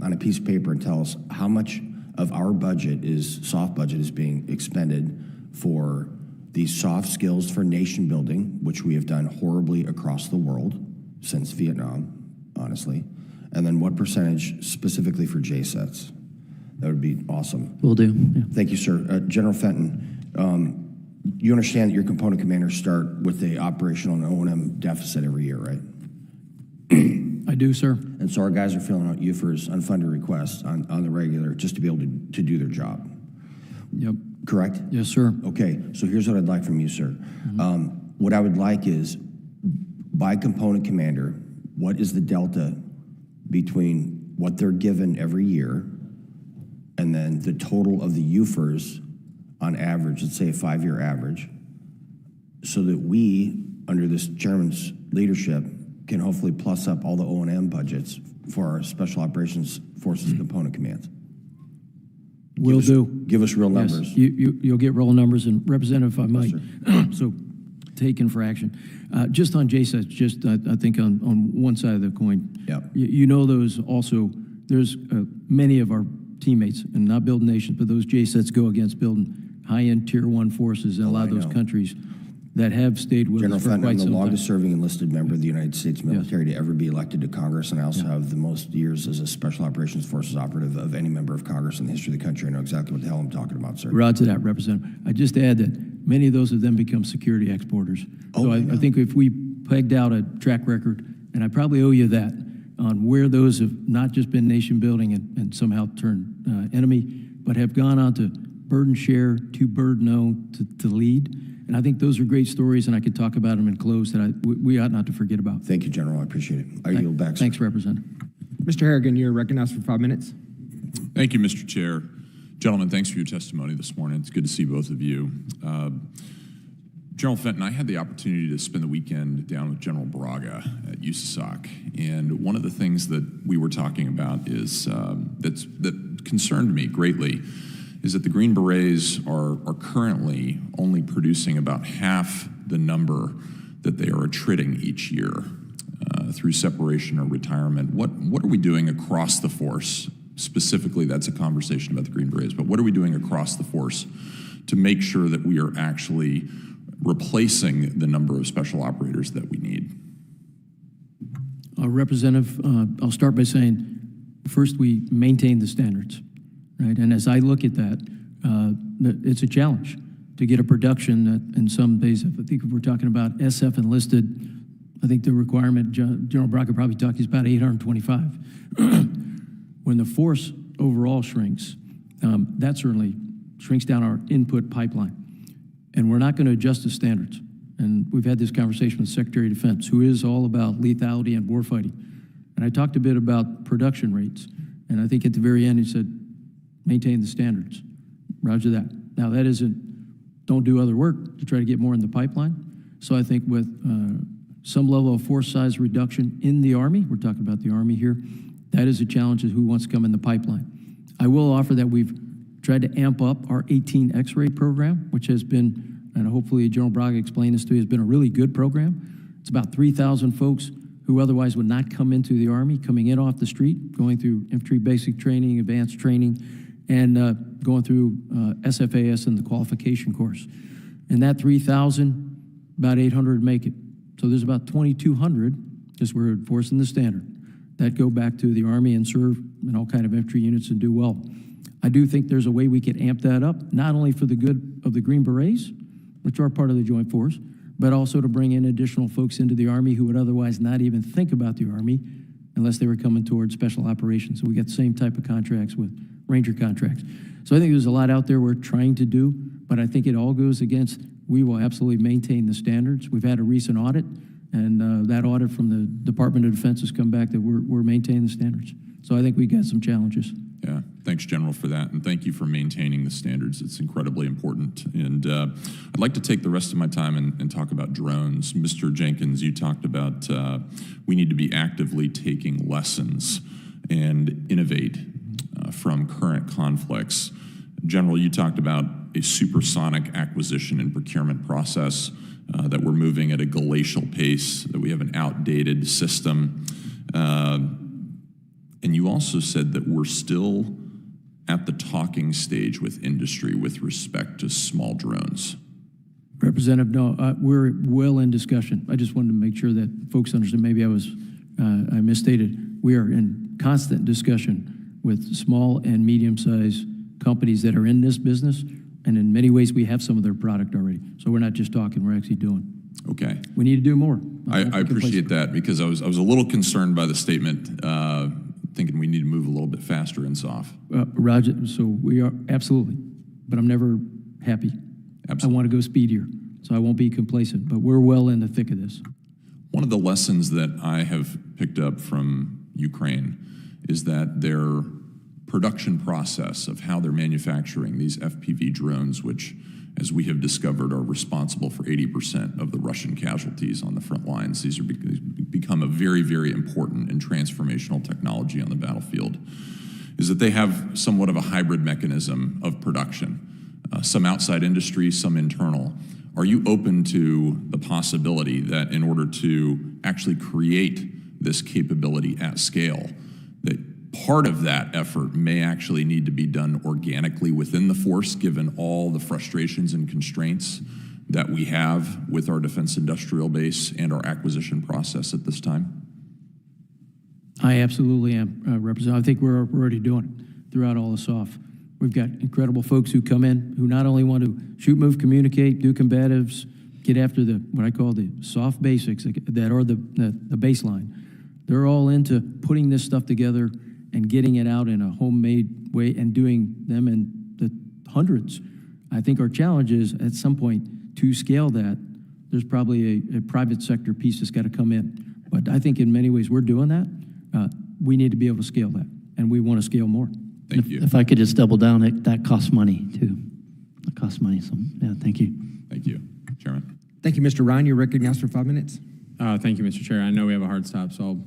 on a piece of paper and tell us how much of our soft budget is being expended for these soft skills for nation building, which we have done horribly across the world since Vietnam, honestly. And then what percentage specifically for JSETs? That would be awesome. Will do. Yeah. Thank you, sir. General Fenton, you understand that your component commanders start with the operational and O&M deficit every year, right? I do, sir. And so our guys are filling out UFER's unfunded requests on the regular just to be able to do their job. Yep. Correct? Yes, sir. Okay, so here's what I'd like from you, sir. What I would like is, by component commander, what is the delta between what they're given every year and then the total of the UFERs on average, let's say a 5-year average, so that we, under this chairman's leadership, can hopefully plus up all the O&M budgets for our Special Operations Forces component commands. Will do. Give us real Yes, numbers. you'll get real numbers, and Representative, if I might, Yes, so taken for action. Just on JSETs, I think on one side of the coin, Yep. you know those also, there's many of our teammates, and not building nations, but those JSETs go against building high-end Tier 1 forces in a lot of I those know. countries that have stayed with General us for Fenton, I'm quite the some time. longest-serving enlisted member of the United States military to ever be elected to Congress, and I also have the most years as a Special Operations Forces operative of any member of Congress in the history of the country. I know exactly what the hell I'm talking about, sir. Rod to that, Representative. I just add that many of those have then become security exporters. So I I know. think if we pegged out a track record, and I probably owe you that, on where those have not just been nation building and somehow turned enemy, but have gone on to burden share, to burden own, to lead. And I think those are great stories, and I could talk about them in close that we ought not to forget about. Thank you, General. I appreciate it. I yield back, sir. Thanks, Representative. Mr. Harrigan, you're recognized for 5 minutes. Thank you, Mr. Chair. Gentlemen, thanks for your testimony this morning. It's good to see both of you. General Fenton, I had the opportunity to spend the weekend down with General Braga at USASOC, and one of the things that we were talking about is that concerned me greatly is that the Green Berets are currently only producing about half the number that they are attriting each year through separation or retirement. What are we doing across the force? Specifically, that's a conversation about the Green Berets, but what are we doing across the force to make sure that we are actually replacing the number of special operators that we need? Representative, I'll start by saying, first, we maintain the standards, right? And as I look at that, it's a challenge to get a production that in some days, I think if we're talking about SF enlisted, I think the requirement, General Braga probably talked, is about 825. When the force overall shrinks, that certainly shrinks down our input pipeline. And we're not going to adjust the standards. And we've had this conversation with the Secretary of Defense, who is all about lethality and warfighting. And I talked a bit about production rates. And I think at the very end, he said, maintain the standards. Roger that. Now, that isn't, don't do other work to try to get more in the pipeline. So I think with some level of force size reduction in the Army, we're talking about the Army here, that is a challenge of who wants to come in the pipeline. I will offer that we've tried to amp up our 18 X-ray program, which has been, and hopefully General Braga explained this to you, has been a really good program. It's about 3,000 folks who otherwise would not come into the Army, coming in off the street, going through infantry basic training, advanced training, and going through SFAS and the qualification course. And that 3,000, about 800 make it. So there's about 2,200, because we're enforcing the standard, that go back to the Army and serve in all kind of infantry units and do well. I do think there's a way we could amp that up, not only for the good of the Green Berets, which are part of the Joint Force, but also to bring in additional folks into the Army who would otherwise not even think about the Army unless they were coming towards special operations. So we got the same type of contracts with Ranger contracts. So I think there's a lot out there we're trying to do, but I think it all goes against, we will absolutely maintain the standards. We've had a recent audit, and that audit from the Department of Defense has come back that we're maintaining the standards. So I think we got some challenges. Yeah, thanks, General, for that, and thank you for maintaining the standards. It's incredibly important. And I'd like to take the rest of my time and talk about drones. Mr. Jenkins, you talked about we need to be actively taking lessons and innovate from current conflicts. General, you talked about a supersonic acquisition and procurement process, that we're moving at a glacial pace, that we have an outdated system. And you also said that we're still at the talking stage with industry with respect to small drones. Representative, no, we're well in discussion. I just wanted to make sure that folks understand, maybe I misstated. We are in constant discussion with small and medium-sized companies that are in this business, and in many ways, we have some of their product already. So we're not just talking, we're actually doing. Okay. We need to do more. I appreciate that, because I was a little concerned by the statement, thinking we need to move a little bit faster in SOF. Roger, so we are, absolutely, but I'm never happy. Absolutely. I want to go speedier, so I won't be complacent, but we're well in the thick of this. One of the lessons that I have picked up from Ukraine is that their production process of how they're manufacturing these FPV drones, which, as we have discovered, are responsible for 80% of the Russian casualties on the front lines. These are become a very, very important and transformational technology on the battlefield, is that they have somewhat of a hybrid mechanism of production, some outside industry, some internal. Are you open to the possibility that in order to actually create this capability at scale, that part of that effort may actually need to be done organically within the force, given all the frustrations and constraints that we have with our defense industrial base and our acquisition process at this time? I absolutely am, Representative. I think we're already doing it throughout all the SOF. We've got incredible folks who come in who not only want to shoot, move, communicate, do combatives, get after the what I call the soft basics that are the baseline. They're all into putting this stuff together and getting it out in a homemade way and doing them in the hundreds. I think our challenge is at some point to scale that. There's probably a private sector piece that's got to come in. But I think in many ways we're doing that. We need to be able to scale that, and we want to scale more. Thank you. If I could just double down, that costs money too. It costs money, so yeah, thank you. Thank you, Chairman. Thank you, Mr. Ryan. You're recognized for 5 minutes. Thank you, Mr. Chair. I know we have a hard stop, so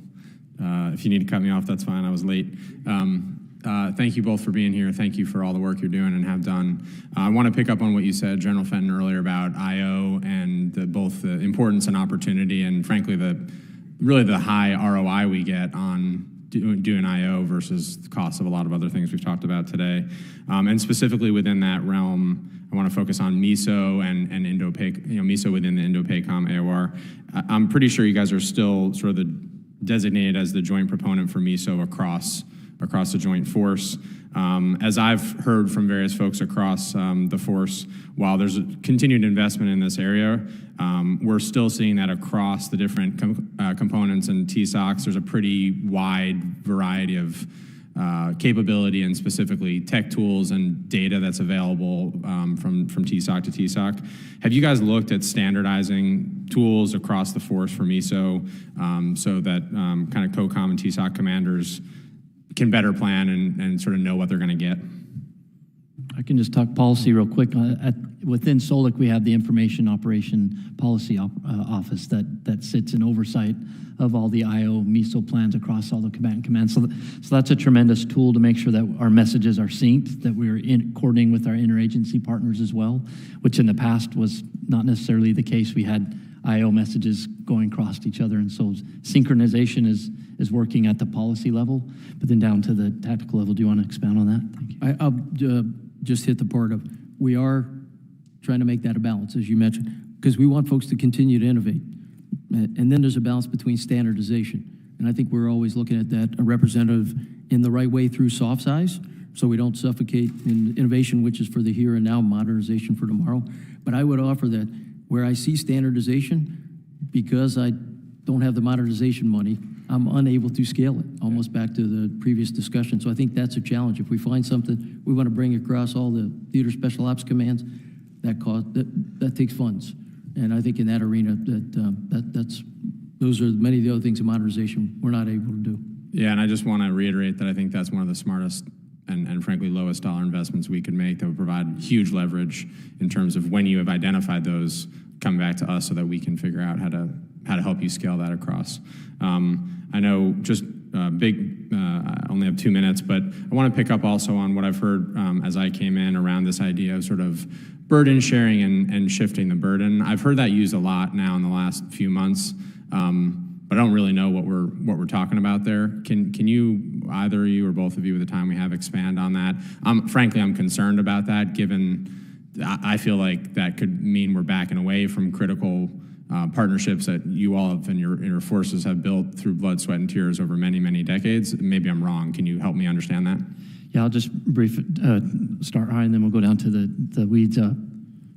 if you need to cut me off, that's fine. I was late. Thank you both for being here. Thank you for all the work you're doing and have done. I want to pick up on what you said, General Fenton, earlier about I/O and both the importance and opportunity, and frankly, really the high ROI we get on doing I/O versus the cost of a lot of other things we've talked about today. And specifically within that realm, I want to focus on MISO and Indo-PAC, MISO within the Indo-PACOM AOR. I'm pretty sure you guys are still sort of designated as the joint proponent for MISO across the joint force. As I've heard from various folks across the force, while there's a continued investment in this area, we're still seeing that across the different components and TSOCs. There's a pretty wide variety of capability and specifically tech tools and data that's available from TSOC to TSOC. Have you guys looked at standardizing tools across the force for MISO so that kind of COCOM and TSOC commanders can better plan and sort of know what they're going to get? I can just talk policy real quick. Within SOLIC, we have the Information Operation Policy Office that sits in oversight of all the I/O MISO plans across all the commands. So that's a tremendous tool to make sure that our messages are synced, that we're coordinating with our interagency partners as well, which in the past was not necessarily the case. We had I/O messages going across each other, and so synchronization is working at the policy level, but then down to the tactical level. Do you want to expound on that? Thank you. I'll just hit the part of, we are trying to make that a balance, as you mentioned, because we want folks to continue to innovate. And then there's a balance between standardization. And I think we're always looking at that, a representative in the right way through soft size, so we don't suffocate in innovation, which is for the here and now, modernization for tomorrow. But I would offer that where I see standardization, because I don't have the modernization money, I'm unable to scale it, almost back to the previous discussion. So I think that's a challenge. If we find something we want to bring across all the theater special ops commands, that takes funds. And I think in that arena, those are many of the other things in modernization we're not able to do. Yeah, and I just want to reiterate that I think that's one of the smartest and frankly lowest dollar investments we could make that would provide huge leverage in terms of when you have identified those, come back to us so that we can figure out how to help you scale that across. I know just I only have 2 minutes, but I want to pick up also on what I've heard as I came in around this idea of sort of burden sharing and shifting the burden. I've heard that used a lot now in the last few months, but I don't really know what we're talking about there. Can you, either you or both of you, with the time we have, expand on that? Frankly, I'm concerned about that, given I feel like that could mean we're backing away from critical partnerships that you all have and your forces have built through blood, sweat, and tears over many, many decades. Maybe I'm wrong. Can you help me understand that? Yeah, I'll just start high, and then we'll go down to the weeds.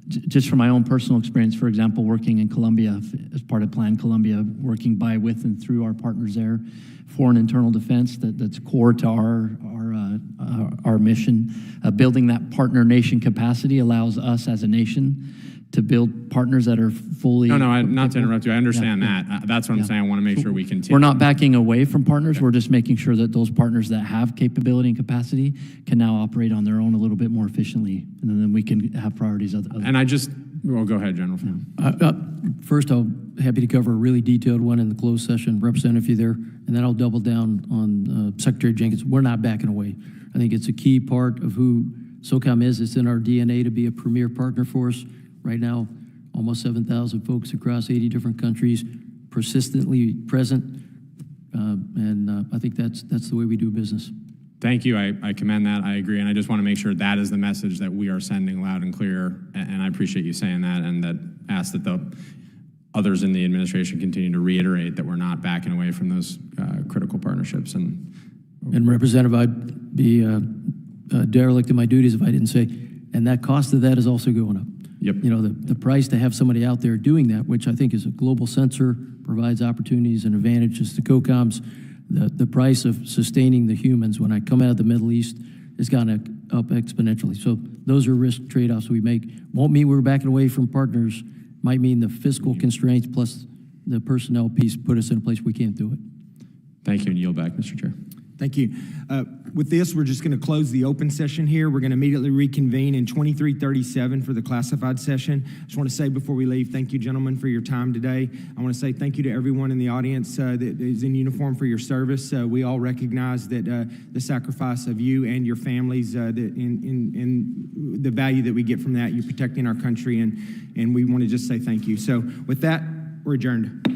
Just from my own personal experience, for example, working in Colombia as part of Plan Colombia, working by, with, and through our partners there, foreign internal defense that's core to our mission. Building that partner nation capacity allows us as a nation to build partners that are fully... not to interrupt you. I understand that. That's what I'm saying. I want to make sure we continue. We're not backing away from partners. We're just making sure that those partners that have capability and capacity can now operate on their own a little bit more efficiently, and then we can have priorities. Well, go ahead, General. First, I'm happy to cover a really detailed one in the closed session, Representative, you there, and then I'll double down on Secretary Jenkins. We're not backing away. I think it's a key part of who SOCOM is. It's in our DNA to be a premier partner for us. Right now, almost 7,000 folks across 80 different countries, persistently present, and I think that's the way we do business. Thank you. I commend that. I agree, and I just want to make sure that is the message that we are sending loud and clear, and I appreciate you saying that, and that ask that the others in the administration continue to reiterate that we're not backing away from those critical partnerships. And Representative, I'd be derelict in my duties if I didn't say, and that cost of that is also going up. Yep. You know, the price to have somebody out there doing that, which I think is a global sensor, provides opportunities and advantages to COCOMs. The price of sustaining the humans. When I come out of the Middle East, has gone up exponentially. So those are risk trade-offs we make. Won't mean we're backing away from partners. Might mean the fiscal constraints plus the personnel piece put us in a place we can't do it. Thank you, and yield back, Mr. Chair. Thank you. With this, we're just going to close the open session here. We're going to immediately reconvene in 2337 for the classified session. I just want to say before we leave, thank you, gentlemen, for your time today. I want to say thank you to everyone in the audience that is in uniform for your service. We all recognize that the sacrifice of you and your families, in the value that we get from that, you protecting our country, and we want to just say thank you. So with that, we're adjourned.